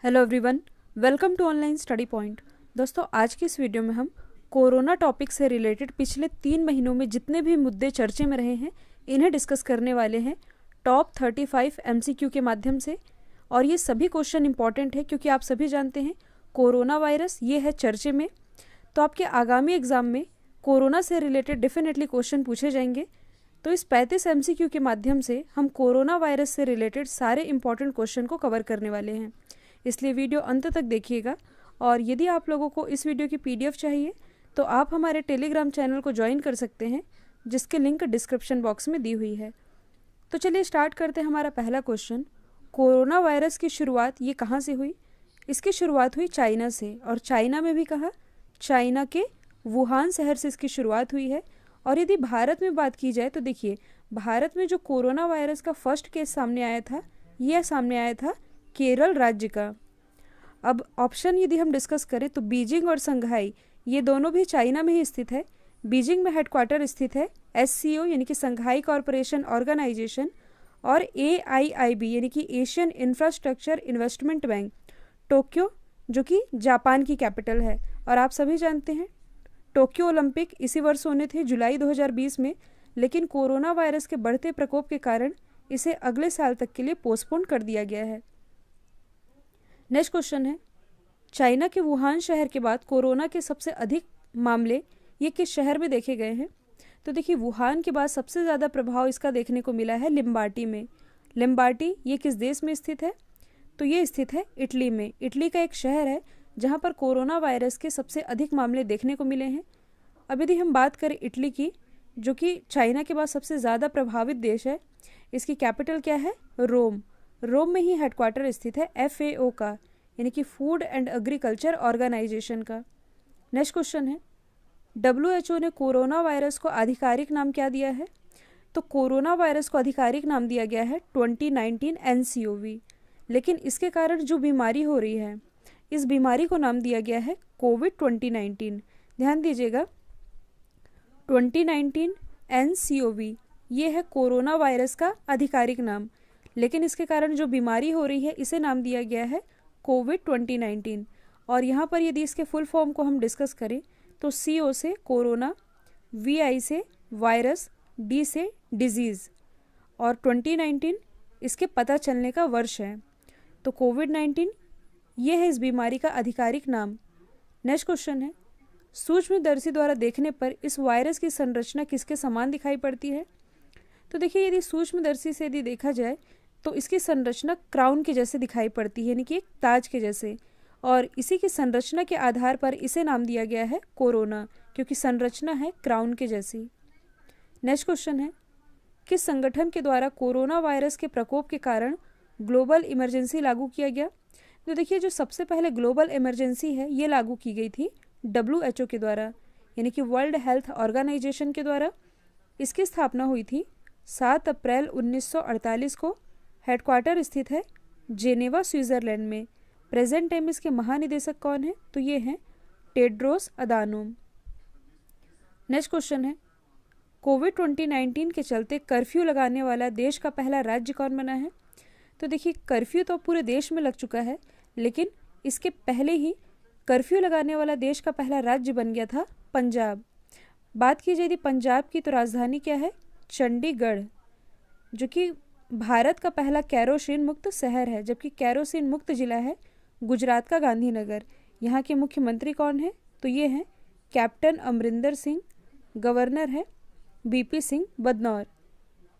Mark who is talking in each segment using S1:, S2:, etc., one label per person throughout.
S1: Hello everyone, welcome to online study point. दोस्तों, आज की इस वीडियो में हम कोरोना टॉपिक से रिलेटेड पिछले 3 महीनों में जितने भी मुद्दे चर्चे में रहे हैं इन्हें डिस्कस करने वाले हैं टॉप 35 एमसीक्यू के माध्यम से। और ये सभी क्वेश्चन इंपॉर्टेंट है क्योंकि आप सभी जानते हैं कोरोना वायरस ये है चर्चे में, तो आपके आगामी एग्जाम में कोरोना से रिलेटेड डेफिनेटली क्वेश्चन पूछे जाएंगे। तो इस 35 एमसीक्यू के माध्यम से हम कोरोना वायरस से रिलेटेड सारे इंपॉर्टेंट क्वेश्चन को कवर करने वाले हैं, इसलिए वीडियो अंत तक देखिएगा। और यदि आप लोगों को इस वीडियो की पीडीएफ चाहिए तो आप हमारे टेलीग्राम चैनल को ज्वाइन कर सकते हैं, जिसके लिंक डिस्क्रिप्शन बॉक्स में दी हुई है। तो चलिए स्टार्ट करते हैं हमारा पहला क्वेश्चन। कोरोना वायरस की शुरुआत ये कहाँ से हुई? इसकी शुरुआत हुई चाइना से, और चाइना में भी कहाँ? चाइना के वुहान शहर से इसकी शुरुआत हुई है। और यदि भारत में बात की जाए तो देखिए, भारत में जो कोरोना वायरस का फर्स्ट केस सामने आया था, यह सामने आया था केरल राज्य का। अब ऑप्शन यदि हम डिस्कस करें तो बीजिंग और संघाई ये दोनों भी चाइना में ही स्थित है। बीजिंग में हेडक्वार्टर स्थित है एससीओ यानी कि संघाई कॉरपोरेशन ऑर्गेनाइजेशन, और एआईआईबी यानी कि Asian infrastructure investment bank Tokyo, जो कि जापान की कैपिटल है। और आप सभी जानते हैं टोक्यो ओलंपिक इसी वर्ष होने थे जुलाई 2020 में, लेकिन कोरोना वायरस के बढ़ते प्रकोप के कारण इसे अगले साल तक के लिए पोस्टपोन कर दिया गया है। नेक्स्ट क्वेश्चन है, चाइना के वुहान शहर के बाद कोरोना के सबसे अधिक मामले ये किस शहर में देखे गए हैं? तो देखिए, वुहान के बाद सबसे ज़्यादा प्रभाव इसका देखने को मिला है लिम्बाटी में। लिम्बाटी ये किस देश में स्थित है? तो ये स्थित है इटली में। इटली का एक शहर है जहाँ पर कोरोना वायरस के सबसे अधिक मामले देखने को मिले हैं। अब यदि हम बात करें इटली की, जो कि चाइना के बाद सबसे ज़्यादा प्रभावित देश है, इसकी कैपिटल क्या है? रोम। रोम में ही हेडक्वार्टर स्थित है एफएओ का, यानी कि फूड एंड एग्रीकल्चर ऑर्गेनाइजेशन का। नेक्स्ट क्वेश्चन है, डब्ल्यूएचओ ने कोरोना वायरस को आधिकारिक नाम क्या दिया है? तो कोरोना वायरस को आधिकारिक नाम दिया गया है 2019 एनसीओवी, लेकिन इसके कारण जो बीमारी हो रही है इस बीमारी को नाम दिया गया है कोविड 2019। ध्यान दीजिएगा, 2019 एनसीओवी ये है कोरोना वायरस का आधिकारिक नाम, लेकिन इसके कारण जो बीमारी हो रही है इसे नाम दिया गया है कोविड 2019। और यहाँ पर यदि इसके फुल फॉर्म को हम डिस्कस करें तो CO से कोरोना, VI से वायरस, D से डिजीज़, और 2019 इसके पता चलने का वर्ष है। तो कोविड-19 ये है इस बीमारी का आधिकारिक नाम। नेक्स्ट क्वेश्चन है, सूक्ष्मदर्शी द्वारा देखने पर इस वायरस की संरचना किसके समान दिखाई पड़ती है? तो देखिए, यदि सूक्ष्मदर्शी से यदि देखा जाए तो इसकी संरचना क्राउन के जैसे दिखाई पड़ती है, यानी कि एक ताज के जैसे, और इसी की संरचना के आधार पर इसे नाम दिया गया है कोरोना, क्योंकि संरचना है क्राउन के जैसी। नेक्स्ट क्वेश्चन है, किस संगठन के द्वारा कोरोना वायरस के प्रकोप के कारण ग्लोबल इमरजेंसी लागू किया गया? तो देखिए, जो सबसे पहले ग्लोबल इमरजेंसी है ये लागू की गई थी डब्ल्यूएचओ के द्वारा, यानी कि वर्ल्ड हेल्थ ऑर्गेनाइजेशन के द्वारा। इसकी स्थापना हुई थी 7 अप्रैल 1948 को। हेडक्वार्टर स्थित है जेनेवा स्विट्जरलैंड में। प्रेजेंट टाइम इसके महानिदेशक कौन है? तो ये हैं टेड्रोस अदानोम। नेक्स्ट क्वेश्चन है, कोविड 2019 के चलते कर्फ्यू लगाने वाला देश का पहला राज्य कौन बना है? तो देखिए, कर्फ्यू तो पूरे देश में लग चुका है, लेकिन इसके पहले ही कर्फ्यू लगाने वाला देश का पहला राज्य बन गया था पंजाब। बात की जाए यदि पंजाब की, तो राजधानी क्या है? चंडीगढ़, जो कि भारत का पहला केरोसिन मुक्त शहर है, जबकि केरोसिन मुक्त जिला है गुजरात का गांधीनगर। यहाँ के मुख्यमंत्री कौन है? तो ये हैं कैप्टन अमरिंदर सिंह। गवर्नर है बीपी सिंह बदनौर।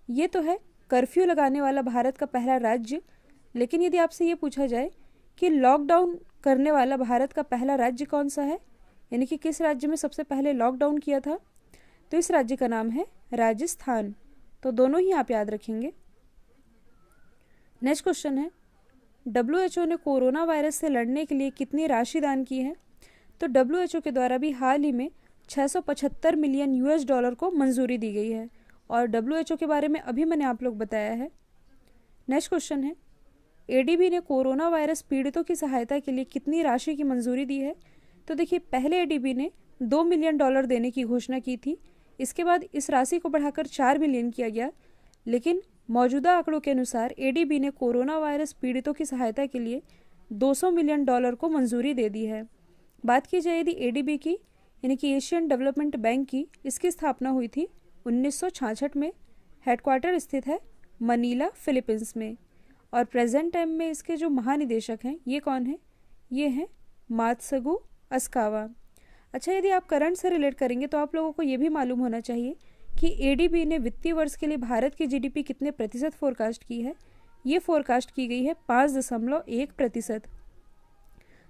S1: ये तो है कर्फ्यू लगाने वाला भारत का पहला राज्य। लेकिन यदि आपसे ये पूछा जाए कि लॉकडाउन करने वाला भारत का पहला राज्य कौन सा है, यानी कि किस राज्य में सबसे पहले लॉकडाउन किया था, तो इस राज्य का नाम है राजस्थान। तो दोनों ही आप याद रखेंगे। नेक्स्ट क्वेश्चन है, डब्ल्यूएचओ ने कोरोना वायरस से लड़ने के लिए कितनी राशि दान की है? तो डब्ल्यूएचओ के द्वारा भी हाल ही में 675 मिलियन US डॉलर को मंजूरी दी गई है, और डब्ल्यूएचओ के बारे में अभी मैंने आप लोग बताया है। नेक्स्ट क्वेश्चन है, एडीबी ने कोरोना वायरस पीड़ितों की सहायता के लिए कितनी राशि की मंजूरी दी है? तो देखिए, पहले एडीबी ने $2 मिलियन देने की घोषणा की थी। इसके बाद इस राशि को बढ़ाकर 4 मिलियन किया गया, लेकिन मौजूदा आंकड़ों के अनुसार एडीबी ने कोरोना वायरस पीड़ितों की सहायता के लिए $200 मिलियन को मंजूरी दे दी है। बात की जाए यदि एडीबी की, यानी कि एशियन डेवलपमेंट बैंक की, इसकी स्थापना हुई थी 1966 में। हेडक्वार्टर स्थित है मनीला, फिलीपींस में। और प्रेजेंट टाइम में इसके जो महानिदेशक हैं ये कौन है? ये हैं मात्सुगु अस्कावा। अच्छा, यदि आप करंट से रिलेट करेंगे तो आप लोगों को ये भी मालूम होना चाहिए कि एडीबी ने वित्तीय वर्ष के लिए भारत की जीडीपी कितने प्रतिशत फोरकास्ट की है। ये फोरकास्ट की गई है 5.1%।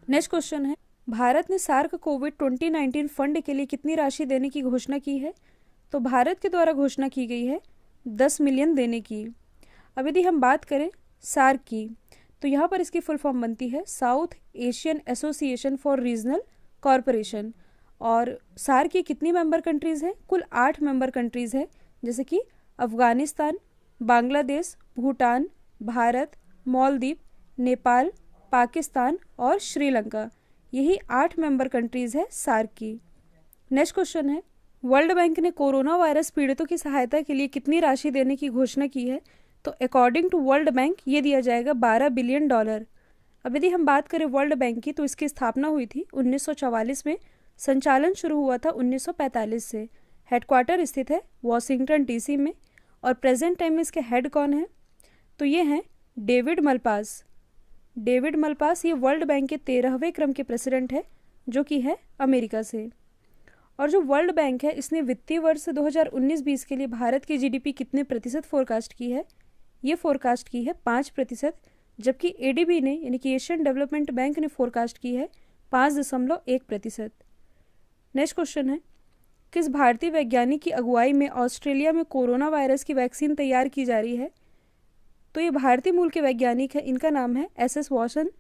S1: नेक्स्ट क्वेश्चन है, भारत ने सार्क कोविड 2019 फंड के लिए कितनी राशि देने की घोषणा की है? तो भारत के द्वारा घोषणा की गई है 10 मिलियन देने की। अब यदि हम बात करें सार्क की, तो यहाँ पर इसकी फुल फॉर्म बनती है south Asian association for regional corporation. और सार्क की कितनी मेंबर कंट्रीज़ हैं? कुल 8 मेंबर कंट्रीज़ हैं, जैसे कि अफगानिस्तान, बांग्लादेश, भूटान, भारत, मालदीव, नेपाल, पाकिस्तान और श्रीलंका। यही 8 मेंबर कंट्रीज़ है सार्क की। नेक्स्ट क्वेश्चन है, वर्ल्ड बैंक ने कोरोना वायरस पीड़ितों की सहायता के लिए कितनी राशि देने की घोषणा की है? तो अकॉर्डिंग टू वर्ल्ड बैंक ये दिया जाएगा $12 बिलियन। अब यदि हम बात करें वर्ल्ड बैंक की, तो इसकी स्थापना हुई थी 1944 में। संचालन शुरू हुआ था 1945 से। हेडक्वार्टर स्थित है वॉशिंगटन डीसी में। और प्रेजेंट टाइम में इसके हेड कौन है? तो ये हैं डेविड मलपास। डेविड मलपास ये वर्ल्ड बैंक के 13वें क्रम के प्रेसिडेंट है, जो कि है अमेरिका से। और जो वर्ल्ड बैंक है इसने वित्तीय वर्ष 2019-20 के लिए भारत की जीडीपी कितने प्रतिशत फोरकास्ट की है? ये फोरकास्ट की है 5%, जबकि एडीबी ने, यानी कि एशियन डेवलपमेंट बैंक ने फोरकास्ट की है 5.1%। नेक्स्ट क्वेश्चन है, किस भारतीय वैज्ञानिक की अगुवाई में ऑस्ट्रेलिया में कोरोना वायरस की वैक्सीन तैयार की जा रही है? तो ये भारतीय मूल के वैज्ञानिक है, इनका नाम है एस वाटसन,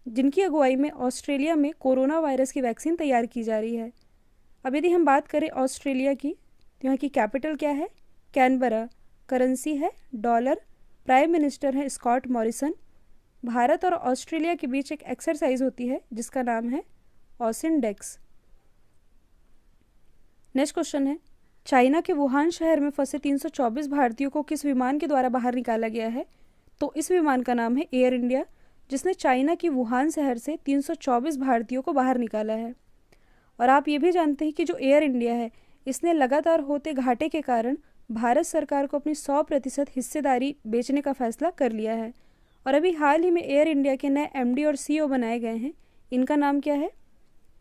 S1: जिनकी अगुवाई में ऑस्ट्रेलिया में कोरोना वायरस की वैक्सीन तैयार की जा रही है। अब यदि हम बात करें ऑस्ट्रेलिया की, तो यहाँ की कैपिटल क्या है? कैनबरा। करेंसी है डॉलर। प्राइम मिनिस्टर है स्कॉट मॉरिसन। भारत और ऑस्ट्रेलिया के बीच एक एक्सरसाइज होती है जिसका नाम है ऑसिनडेक्स। नेक्स्ट क्वेश्चन है, चाइना के वुहान शहर में फंसे 324 भारतीयों को किस विमान के द्वारा बाहर निकाला गया है? तो इस विमान का नाम है एयर इंडिया, जिसने चाइना की वुहान शहर से 324 भारतीयों को बाहर निकाला है। और आप ये भी जानते हैं कि जो एयर इंडिया है इसने लगातार होते घाटे के कारण भारत सरकार को अपनी 100% हिस्सेदारी बेचने का फैसला कर लिया है। और अभी हाल ही में एयर इंडिया के नए एमडी और सीईओ बनाए गए हैं। इनका नाम क्या है?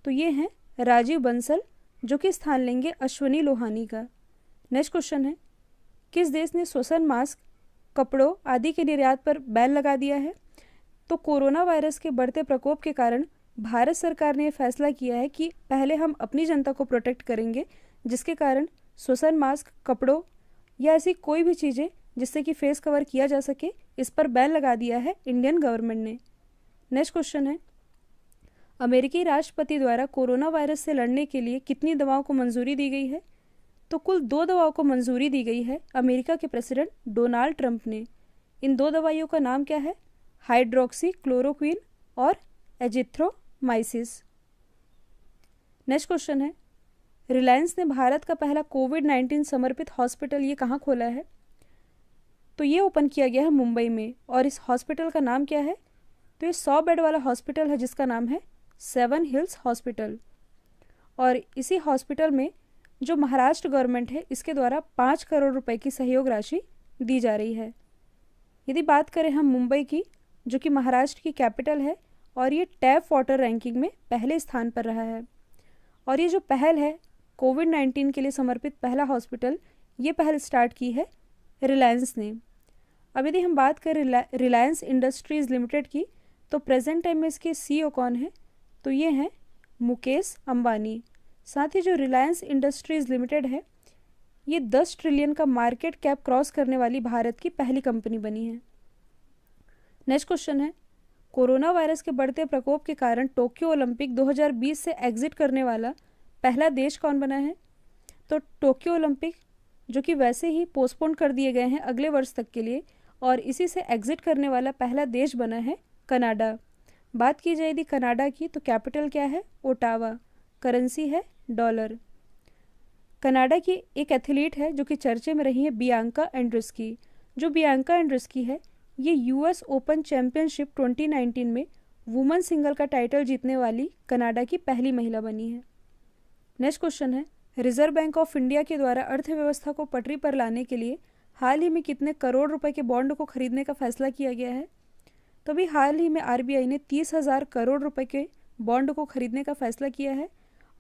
S1: तो ये हैं राजीव बंसल, जो कि स्थान लेंगे अश्वनी लोहानी का। नेक्स्ट क्वेश्चन है, किस देश ने श्वसन मास्क, कपड़ों आदि के निर्यात पर बैन लगा दिया है? तो कोरोना वायरस के बढ़ते प्रकोप के कारण भारत सरकार ने यह फैसला किया है कि पहले हम अपनी जनता को प्रोटेक्ट करेंगे, जिसके कारण श्वसन मास्क, कपड़ों या ऐसी कोई भी चीज़ें जिससे कि फेस कवर किया जा सके, इस पर बैन लगा दिया है इंडियन गवर्नमेंट ने। नेक्स्ट क्वेश्चन है, अमेरिकी राष्ट्रपति द्वारा कोरोना वायरस से लड़ने के लिए कितनी दवाओं को मंजूरी दी गई है? तो कुल 2 दवाओं को मंजूरी दी गई है अमेरिका के प्रेसिडेंट डोनाल्ड ट्रंप ने। इन 2 दवाइयों का नाम क्या है? हाइड्रोक्सी क्लोरोक्विन और एजिथ्रोमाइसिस। नेक्स्ट क्वेश्चन है, रिलायंस ने भारत का पहला कोविड-19 समर्पित हॉस्पिटल ये कहाँ खोला है? तो ये ओपन किया गया है मुंबई में। और इस हॉस्पिटल का नाम क्या है? तो ये 100 बेड वाला हॉस्पिटल है जिसका नाम है 7 हिल्स हॉस्पिटल। और इसी हॉस्पिटल में जो महाराष्ट्र गवर्नमेंट है इसके द्वारा 5 करोड़ रुपए की सहयोग राशि दी जा रही है। यदि बात करें हम मुंबई की, जो कि महाराष्ट्र की कैपिटल है, और ये टैप वाटर रैंकिंग में पहले स्थान पर रहा है। और ये जो पहल है कोविड-19 के लिए समर्पित पहला हॉस्पिटल, ये पहल स्टार्ट की है रिलायंस ने। अब यदि हम बात करें रिलायंस इंडस्ट्रीज़ लिमिटेड की, तो प्रेजेंट टाइम में इसके सीईओ कौन है? तो ये हैं मुकेश अंबानी। साथ ही जो रिलायंस इंडस्ट्रीज़ लिमिटेड है ये 10 ट्रिलियन का मार्केट कैप क्रॉस करने वाली भारत की पहली कंपनी बनी है। नेक्स्ट क्वेश्चन है, कोरोना वायरस के बढ़ते प्रकोप के कारण टोक्यो ओलंपिक 2020 से एग्जिट करने वाला पहला देश कौन बना है? तो टोक्यो ओलंपिक, जो कि वैसे ही पोस्टपोन कर दिए गए हैं अगले वर्ष तक के लिए, और इसी से एग्जिट करने वाला पहला देश बना है कनाडा। बात की जाए यदि कनाडा की, तो कैपिटल क्या है? ओटावा। करेंसी है डॉलर। कनाडा की एक एथलीट है जो कि चर्चे में रही है, बियांका एंड्रेस्की। जो बियांका एंड्रेस्की है ये यूएस ओपन चैंपियनशिप 2019 में वुमेन सिंगल का टाइटल जीतने वाली कनाडा की पहली महिला बनी है। नेक्स्ट क्वेश्चन है, रिजर्व बैंक ऑफ इंडिया के द्वारा अर्थव्यवस्था को पटरी पर लाने के लिए हाल ही में कितने करोड़ रुपए के बॉन्ड को खरीदने का फैसला किया गया है? तो अभी हाल ही में आरबीआई ने 30,000 करोड़ रुपए के बॉन्ड को खरीदने का फैसला किया है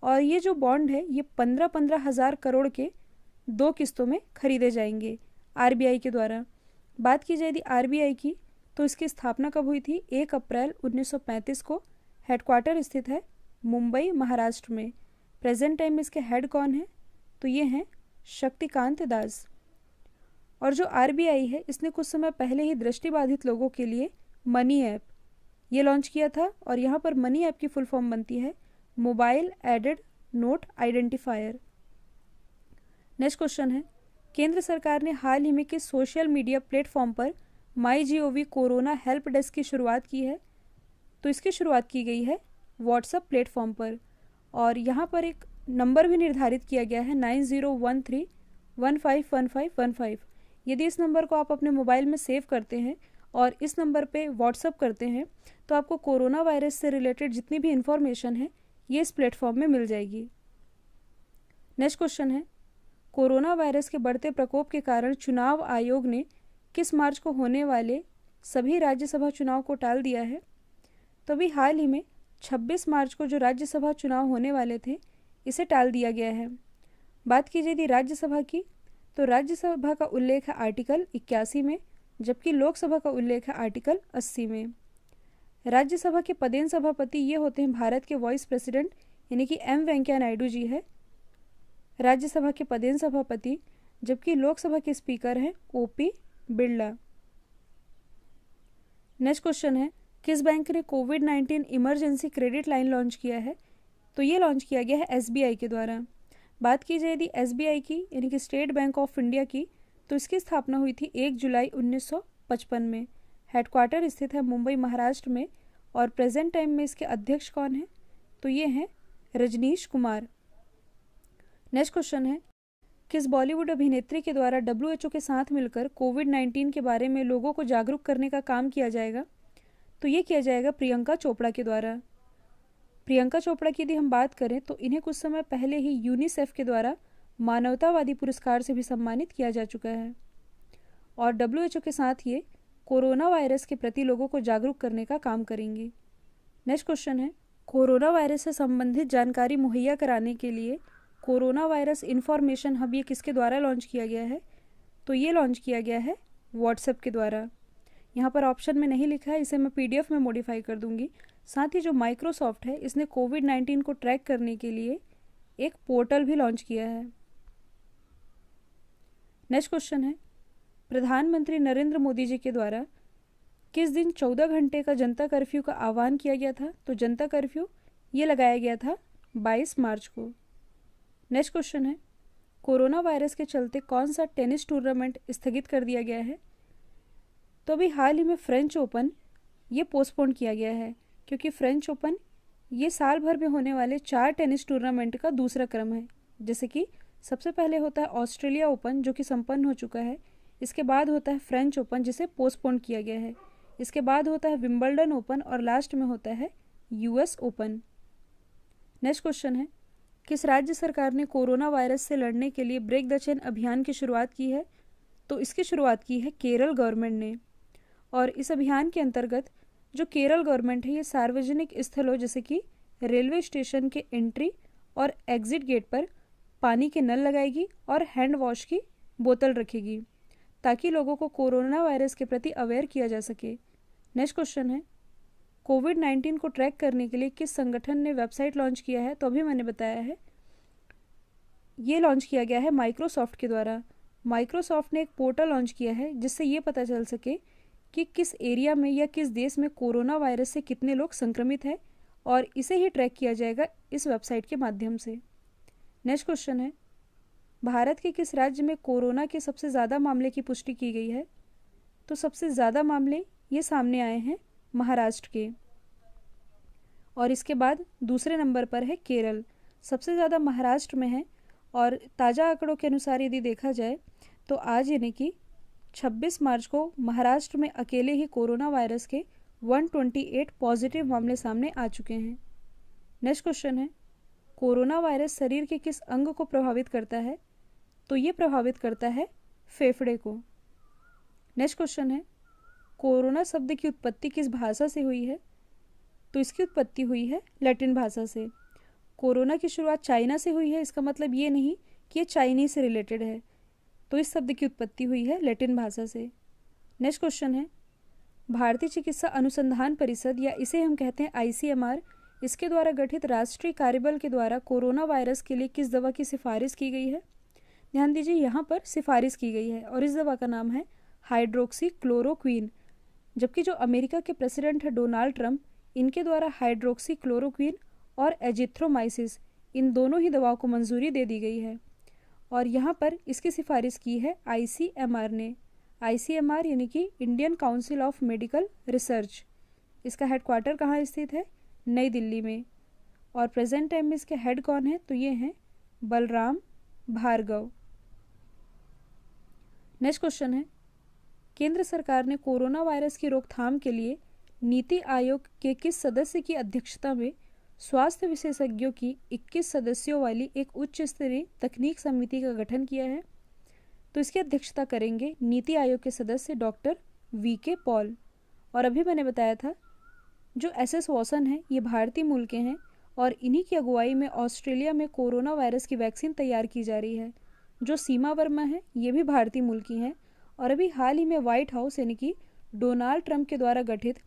S1: और ये जो बॉन्ड है ये 15,000 करोड़ के 2 किस्तों में खरीदे जाएंगे आरबीआई के द्वारा। बात की जाए यदि आरबीआई की, तो इसकी स्थापना कब हुई थी? 1 अप्रैल 1935 को। हेडक्वार्टर स्थित है मुंबई, महाराष्ट्र में। प्रेजेंट टाइम में इसके हेड कौन है? तो ये हैं शक्तिकांत दास। और जो आरबीआई है इसने कुछ समय पहले ही दृष्टिबाधित लोगों के लिए मनी ऐप ये लॉन्च किया था और यहाँ पर मनी ऐप की फुल फॉर्म बनती है mobile aided note identifier. Next question है, केंद्र सरकार ने हाल ही में किस सोशल मीडिया प्लेटफॉर्म पर MyGov कोरोना हेल्प डेस्क की शुरुआत की है? तो इसकी शुरुआत की गई है व्हाट्सएप प्लेटफॉर्म पर और यहाँ पर एक नंबर भी निर्धारित किया गया है 9013151515। यदि इस नंबर को आप अपने मोबाइल में सेव करते हैं और इस नंबर पे व्हाट्सएप करते हैं तो आपको कोरोना वायरस से रिलेटेड जितनी भी इंफॉर्मेशन है ये इस प्लेटफॉर्म में मिल जाएगी। नेक्स्ट क्वेश्चन है, कोरोना वायरस के बढ़ते प्रकोप के कारण चुनाव आयोग ने किस मार्च को होने वाले सभी राज्यसभा चुनाव को टाल दिया है? तो अभी हाल ही में 26 मार्च को जो राज्यसभा चुनाव होने वाले थे इसे टाल दिया गया है। बात की जाए यदि राज्यसभा की, तो राज्यसभा का उल्लेख है आर्टिकल 81 में, जबकि लोकसभा का उल्लेख है आर्टिकल 80 में। राज्यसभा के पदेन सभापति ये होते हैं भारत के वाइस प्रेसिडेंट यानी कि एम वेंकैया नायडू जी है राज्यसभा के पदेन सभापति, जबकि लोकसभा के स्पीकर हैं ओपी बिरला। नेक्स्ट क्वेश्चन है, किस बैंक ने कोविड-19 इमरजेंसी क्रेडिट लाइन लॉन्च किया है? तो ये लॉन्च किया गया है एसबीआई के द्वारा। बात की जाए यदि एसबीआई की यानी कि स्टेट बैंक ऑफ इंडिया की, तो इसकी स्थापना हुई थी 1 जुलाई 1955 में। हेडक्वार्टर स्थित है मुंबई, महाराष्ट्र में और प्रेजेंट टाइम में इसके अध्यक्ष कौन हैं? तो ये हैं रजनीश कुमार। नेक्स्ट क्वेश्चन है, किस बॉलीवुड अभिनेत्री के द्वारा WHO के साथ मिलकर कोविड-19 के बारे में लोगों को जागरूक करने का काम किया जाएगा? तो ये किया जाएगा प्रियंका चोपड़ा के द्वारा। प्रियंका चोपड़ा की यदि हम बात करें तो इन्हें कुछ समय पहले ही यूनिसेफ के द्वारा मानवतावादी पुरस्कार से भी सम्मानित किया जा चुका है और WHO के साथ ये कोरोना वायरस के प्रति लोगों को जागरूक करने का काम करेंगी। नेक्स्ट क्वेश्चन है, कोरोना वायरस से संबंधित जानकारी मुहैया कराने के लिए कोरोना वायरस इंफॉर्मेशन हब ये किसके द्वारा लॉन्च किया गया है? तो ये लॉन्च किया गया है व्हाट्सएप के द्वारा। यहाँ पर ऑप्शन में नहीं लिखा है, इसे मैं PDF में मॉडिफाई कर दूंगी। साथ ही जो माइक्रोसॉफ्ट है इसने कोविड-19 को ट्रैक करने के लिए एक पोर्टल भी लॉन्च किया है। नेक्स्ट क्वेश्चन है, प्रधानमंत्री नरेंद्र मोदी जी के द्वारा किस दिन 14 घंटे का जनता कर्फ्यू का आह्वान किया गया था? तो जनता कर्फ्यू ये लगाया गया था 22 मार्च को। नेक्स्ट क्वेश्चन है, कोरोना वायरस के चलते कौन सा टेनिस टूर्नामेंट स्थगित कर दिया गया है? तो अभी हाल ही में फ्रेंच ओपन ये पोस्टपोन किया गया है क्योंकि फ्रेंच ओपन ये साल भर में होने वाले 4 टेनिस टूर्नामेंट का दूसरा क्रम है। जैसे कि सबसे पहले होता है ऑस्ट्रेलिया ओपन जो कि संपन्न हो चुका है, इसके बाद होता है फ्रेंच ओपन जिसे पोस्टपोन किया गया है, इसके बाद होता है विंबलडन ओपन और लास्ट में होता है US ओपन। नेक्स्ट क्वेश्चन है, किस राज्य सरकार ने कोरोना वायरस से लड़ने के लिए ब्रेक द चेन अभियान की शुरुआत की है? तो इसकी शुरुआत की है केरल गवर्नमेंट ने और इस अभियान के अंतर्गत जो केरल गवर्नमेंट है ये सार्वजनिक स्थलों जैसे कि रेलवे स्टेशन के एंट्री और एग्जिट गेट पर पानी के नल लगाएगी और हैंड वॉश की बोतल रखेगी ताकि लोगों को कोरोना वायरस के प्रति अवेयर किया जा सके। नेक्स्ट क्वेश्चन है, कोविड-19 को ट्रैक करने के लिए किस संगठन ने वेबसाइट लॉन्च किया है? तो अभी मैंने बताया है ये लॉन्च किया गया है माइक्रोसॉफ्ट के द्वारा। माइक्रोसॉफ्ट ने एक पोर्टल लॉन्च किया है जिससे ये पता चल सके कि किस एरिया में या किस देश में कोरोना वायरस से कितने लोग संक्रमित हैं और इसे ही ट्रैक किया जाएगा इस वेबसाइट के माध्यम से। नेक्स्ट क्वेश्चन है, भारत के किस राज्य में कोरोना के सबसे ज़्यादा मामले की पुष्टि की गई है? तो सबसे ज़्यादा मामले ये सामने आए हैं महाराष्ट्र के और इसके बाद दूसरे नंबर पर है केरल। सबसे ज़्यादा महाराष्ट्र में है और ताज़ा आंकड़ों के अनुसार यदि देखा जाए तो आज यानी कि 26 मार्च को महाराष्ट्र में अकेले ही कोरोना वायरस के 128 पॉजिटिव मामले सामने आ चुके हैं। नेक्स्ट क्वेश्चन है, कोरोना वायरस शरीर के किस अंग को प्रभावित करता है? तो ये प्रभावित करता है फेफड़े को। नेक्स्ट क्वेश्चन है, कोरोना शब्द की उत्पत्ति किस भाषा से हुई है? तो इसकी उत्पत्ति हुई है लैटिन भाषा से। कोरोना की शुरुआत चाइना से हुई है, इसका मतलब ये नहीं कि ये चाइनीज से रिलेटेड है। तो इस शब्द की उत्पत्ति हुई है लैटिन भाषा से। नेक्स्ट क्वेश्चन है, भारतीय चिकित्सा अनुसंधान परिषद या इसे हम कहते हैं ICMR, इसके द्वारा गठित राष्ट्रीय कार्यबल के द्वारा कोरोना वायरस के लिए किस दवा की सिफारिश की गई है? ध्यान दीजिए, यहाँ पर सिफारिश की गई है और इस दवा का नाम है हाइड्रोक्सी क्लोरोक्वीन। जबकि जो अमेरिका के प्रेसिडेंट है डोनाल्ड ट्रंप, इनके द्वारा हाइड्रोक्सी क्लोरोक्वीन और एजिथ्रोमाइसिस, इन दोनों ही दवाओं को मंजूरी दे दी गई है और यहाँ पर इसकी सिफारिश की है ICMR ने। ICMR यानी कि Indian council of medical research. इसका हेडक्वार्टर कहाँ स्थित है? नई दिल्ली में। और प्रेजेंट टाइम में इसके हेड कौन है? तो ये हैं बलराम भार्गव। नेक्स्ट क्वेश्चन है, केंद्र सरकार ने कोरोना वायरस की रोकथाम के लिए नीति आयोग के किस सदस्य की अध्यक्षता में स्वास्थ्य विशेषज्ञों की 21 सदस्यों वाली एक उच्च स्तरीय तकनीक समिति का गठन किया है? तो इसकी अध्यक्षता करेंगे नीति आयोग के सदस्य डॉक्टर VK पॉल। और अभी मैंने बताया था जो SS वासन है ये भारतीय मूल के हैं और इन्हीं की अगुवाई में ऑस्ट्रेलिया में कोरोना वायरस की वैक्सीन तैयार की जा रही है। जो सीमा वर्मा है ये भी भारतीय मूल की हैं और अभी हाल ही में व्हाइट हाउस यानी कि डोनाल्ड ट्रंप के द्वारा गठित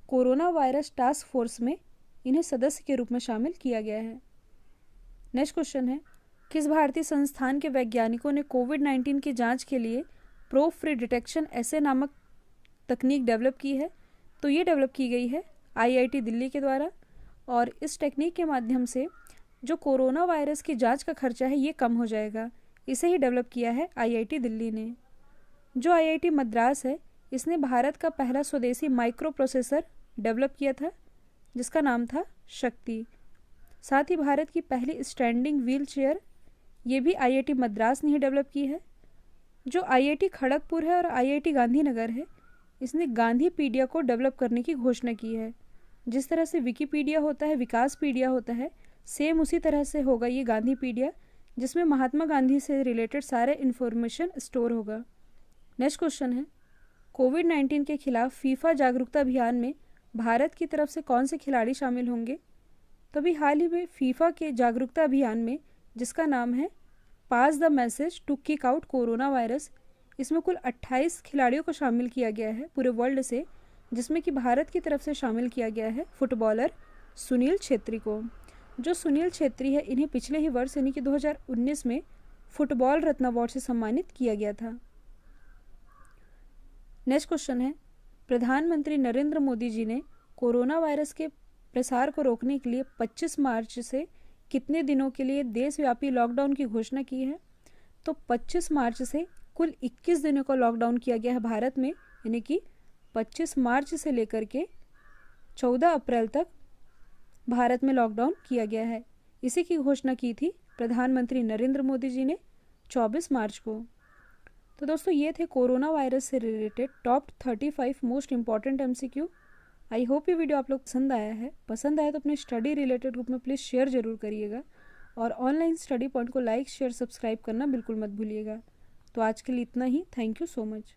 S1: कोरोना वायरस टास्क फोर्स में इन्हें सदस्य के रूप में शामिल किया गया है। नेक्स्ट क्वेश्चन है, किस भारतीय संस्थान के वैज्ञानिकों ने कोविड-19 की जांच के लिए प्रोब फ्री डिटेक्शन ऐसे नामक तकनीक डेवलप की है? तो ये डेवलप की गई है IIT दिल्ली के द्वारा और इस टेक्निक के माध्यम से जो कोरोना वायरस की जांच का खर्चा है ये कम हो जाएगा। इसे ही डेवलप किया है IIT दिल्ली ने। जो IIT मद्रास है इसने भारत का पहला स्वदेशी माइक्रो प्रोसेसर डेवलप किया था जिसका नाम था शक्ति। साथ ही भारत की पहली स्टैंडिंग व्हील चेयर ये भी IIT मद्रास ने ही डेवलप की है। जो IIT खड़गपुर है और IIT गांधीनगर है इसने गांधीपीडिया को डेवलप करने की घोषणा की है। जिस तरह से विकिपीडिया होता है, विकासपीडिया होता है, सेम उसी तरह से होगा ये गांधीपीडिया जिसमें महात्मा गांधी से रिलेटेड सारे इन्फॉर्मेशन स्टोर होगा। नेक्स्ट क्वेश्चन है, कोविड-19 के खिलाफ फीफा जागरूकता अभियान में भारत की तरफ से कौन से खिलाड़ी शामिल होंगे? तो अभी हाल ही में फीफा के जागरूकता अभियान में जिसका नाम है pass the message to kick out corona virus, इसमें कुल 28 खिलाड़ियों को शामिल किया गया है पूरे वर्ल्ड से, जिसमें कि भारत की तरफ से शामिल किया गया है फुटबॉलर सुनील छेत्री को। जो सुनील छेत्री है इन्हें पिछले ही वर्ष यानी कि 2019 में फुटबॉल रत्न अवार्ड से सम्मानित किया गया था। नेक्स्ट क्वेश्चन है, प्रधानमंत्री नरेंद्र मोदी जी ने कोरोना वायरस के प्रसार को रोकने के लिए 25 मार्च से कितने दिनों के लिए देशव्यापी लॉकडाउन की घोषणा की है? तो 25 मार्च से कुल 21 दिनों का लॉकडाउन किया गया है भारत में, यानी कि 25 मार्च से लेकर के 14 अप्रैल तक भारत में लॉकडाउन किया गया है। इसी की घोषणा की थी प्रधानमंत्री नरेंद्र मोदी जी ने 24 मार्च को। तो दोस्तों ये थे कोरोना वायरस से related top 35 most important MCQ। I hope ये वीडियो आप लोग पसंद आया है। पसंद आया तो अपने स्टडी रिलेटेड ग्रुप में प्लीज़ शेयर जरूर करिएगा और ऑनलाइन स्टडी पॉइंट को लाइक शेयर सब्सक्राइब करना बिल्कुल मत भूलिएगा। तो आज के लिए इतना ही। Thank you so much.